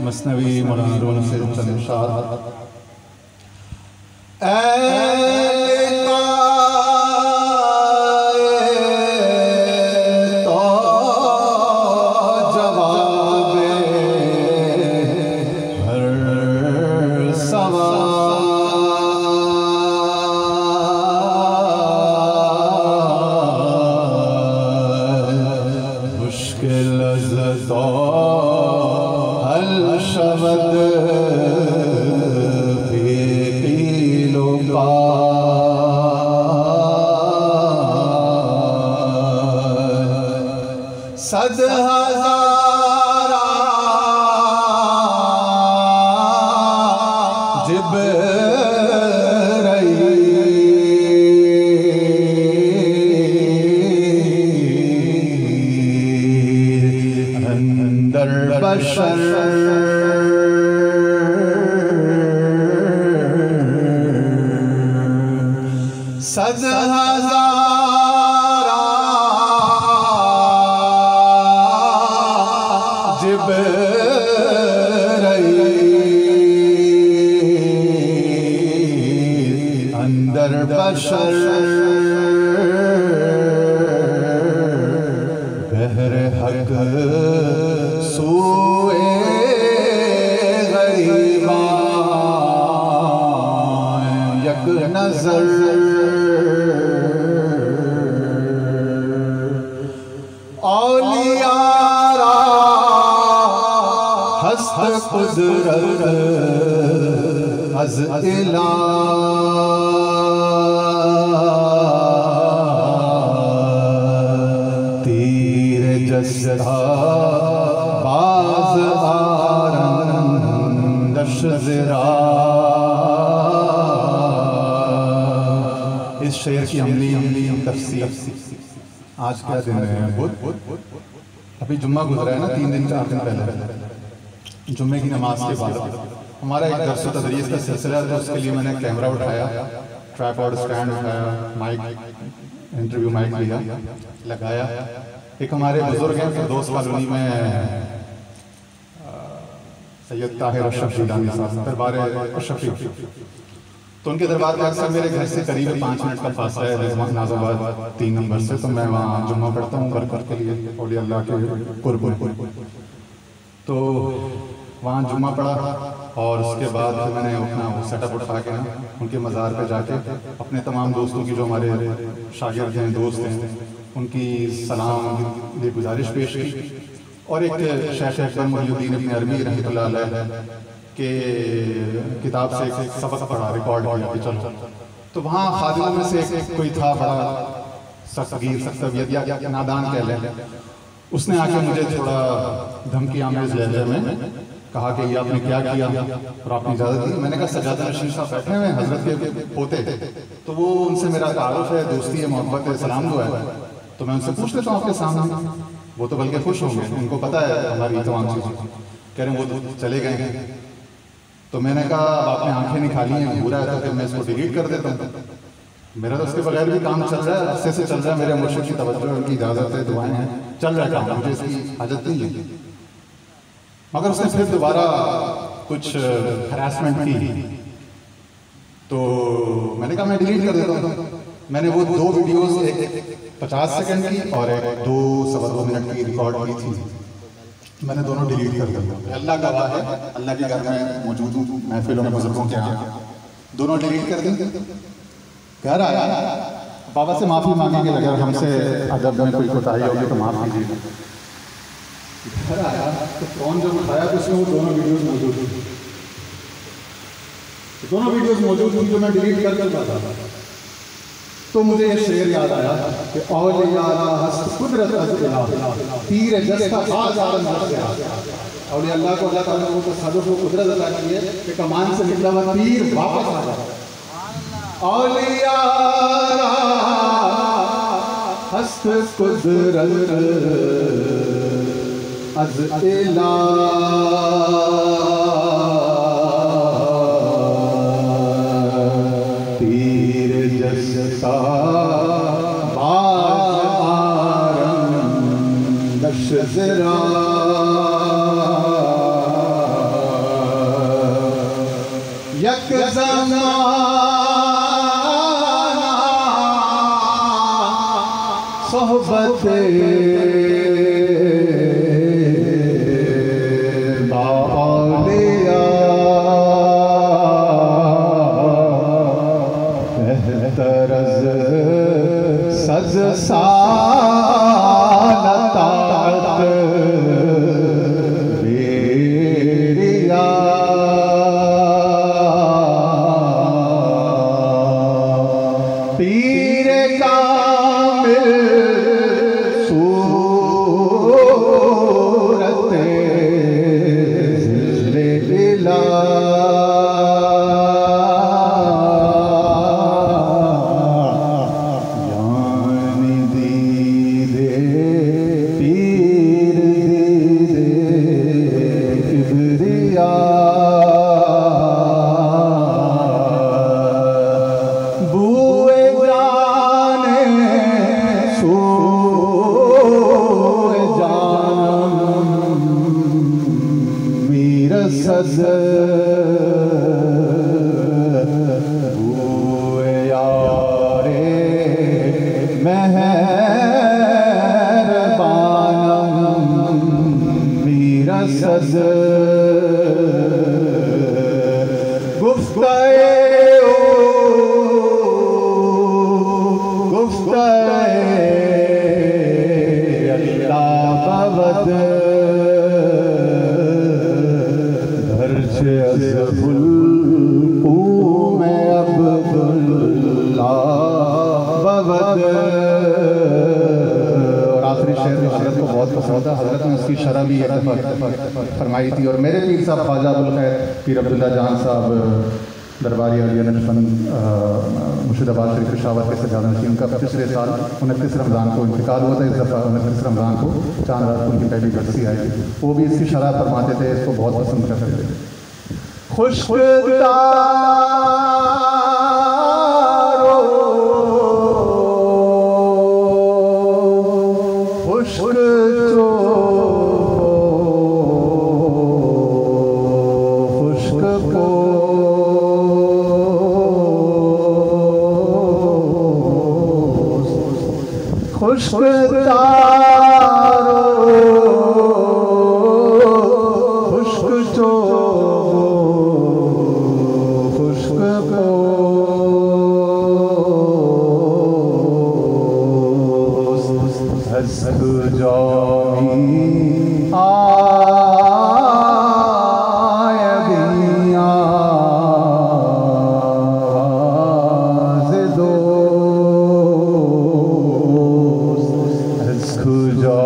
मसनवी मौलाना room से चंद इरशाद। सद हज़ारा जिब्राईल अंदर बशर सद अंदर बशर बहर हक सूए गरीबान यक नजर औलियारा हस्त कुदरत अज़ इला तीर जस्सा बाज आरंदश ज़रा। इस शेर की अमली तफसीर आज क्या दिन है? बुध। अभी जुम्मा गुजरा है ना, 3 दिन 4 दिन पहले जुम्मे की नमाज के बाद हमारा एक दर्स व तदरीस का सिलसिला था। उसके लिए मैंने कैमरा उठाया, ट्राइपॉड स्टैंड उठाया, माइक इंटरव्यू माइक लिया, लगाया। एक हमारे बुजुर्ग हैं फिरदौस कॉलोनी में सैयद ताहिर अशरफ ज़ीलानी साहब, दरबार अशरफी, तो उनके दरबार में अक्सर मेरे घर से करीब 5 मिनट का फासला है, नाज़ाबाद 3 नंबर से। तो मैं वहाँ जुम्मा पढ़ता हूँ बरकत के लिए, औलिया अल्लाह के कुर्ब। तो वहाँ जुम्मा पढ़ा और उसके बाद मैंने अपना सेटअप उठा के ना उनके मज़ार पे जाके अपने तमाम दोस्तों की, जो हमारे शागिर्द हैं, दोस्त हैं, उनकी सलाम की गुजारिश पेश की। और एक शेख अकबर मोहिउद्दीन इब्न अरबी रहमतुल्लाह अलैह के किताब से एक सबक पढ़ा, रिकॉर्ड किया कि चलो। तो वहाँ खादिमों में से एक कोई था, बड़ा सख्तगीर, सख्तबियत या नादान कह लें, उसने आके मुझे थोड़ा धमकी आमेज़ लहजे में कहा कि ये आपने क्या किया और आपने इजाज़त दी। मैंने कहा सजादा नशीन साहब बैठे हुए हैं, हजरत के पोते, तो वो उनसे मेरा तारुफ है, दोस्ती है, मोहब्बत है, सलाम दुआ है, तो मैं उनसे पूछ लेता हूँ आपके सामने। वो तो बल्कि खुश होंगे, उनको पता है हमारी तमाम चीज़ें। कह रहे हैं वो तो चले गए हैं। तो मैंने कहा आपने आंखें निकाली हैं, बुरा है तो फिर मैं इसको डिलीट कर देता हूँ। मेरा तो उसके बगैर भी काम चल रहा है, अच्छे से चल रहा है, मेरे मुर्शिद की तवज्जो, उनकी इजाज़त है, दुआएं हैं, चल रहा है काम, मुझे इसकी हाजत नहीं है। मगर उसने फिर दोबारा कुछ हरासमेंट की, तो मैंने कहा मैं डिलीट कर देता हूँ। मैंने वो 2 वीडियोस, एक 50 सेकंड की और एक 2 सवा 2 मिनट की रिकॉर्ड की थी, मैंने दोनों डिलीट कर दिया। अल्लाह का गवाह है, अल्लाह के घर में मौजूद हूँ, महफिलों में बुजुर्गों के यहाँ, दोनों डिलीट कर दी। घर आया, बाबा से माफ़ी मांगेंगे, अगर हमसे अदब में कोई कोताही होगी तो माफ़ कीजिए। घर आया तो फ़ोन जब उठाया तो उसमें वो दोनों वीडियोस मौजूद थी, दोनों वीडियोस मौजूद थी जो मैं डिलीट कर देता था। तो मुझे ये शेर याद आया कि औलिया हस्त कुदरत अज़ इला तीर जस्सा बाज़ आरंदश ज़रा। औलिया अल्लाह को अल्लाह ताला ने वो तसल्लुफ़ व कुदरत अता की है कि कमान से निकला हुआ तीर वापस आ जाए। औलिया हस्त कुदरत अज़ इला तीर जस्सा बाज़ आरंदश ज़रा। मोहब्बत बालिया तरज सज सालता बेरिया पीर कामिल सूरत ज़िल्ला यानी दीदे पीर दीदे किबरिया बूए जाने सूए जान मीर सद बूए यारे मेहरबान मीर सद अल्लाह में अब्दुल्ला बवद। और आखिरी शेर जो हज़रत को बहुत पसंद था, हज़रत ने उसकी शरह भी फरमाई थी। और मेरे पीर साहब ख्वाजा अबुल खैर पीर अब्दुल्ला जान साहब दरबारी अलिया नक्शबंद मुर्शिदाबाद शरीफ पेशावर के सजादा नशीन का पिछले साल 29 रमज़ान को इंतकाल हुआ था। इस दफ़ा 29 रमज़ान को चांद रात को उनकी पहली बरसी आई थी। वो भी इसकी शरह फरमाते थे, इसको बहुत पसंद करते थे। खुशदारो खुश्क चो खुश्क को खुशदारो खुश्क चो हस्क जामी आय बिया दो हस्क जा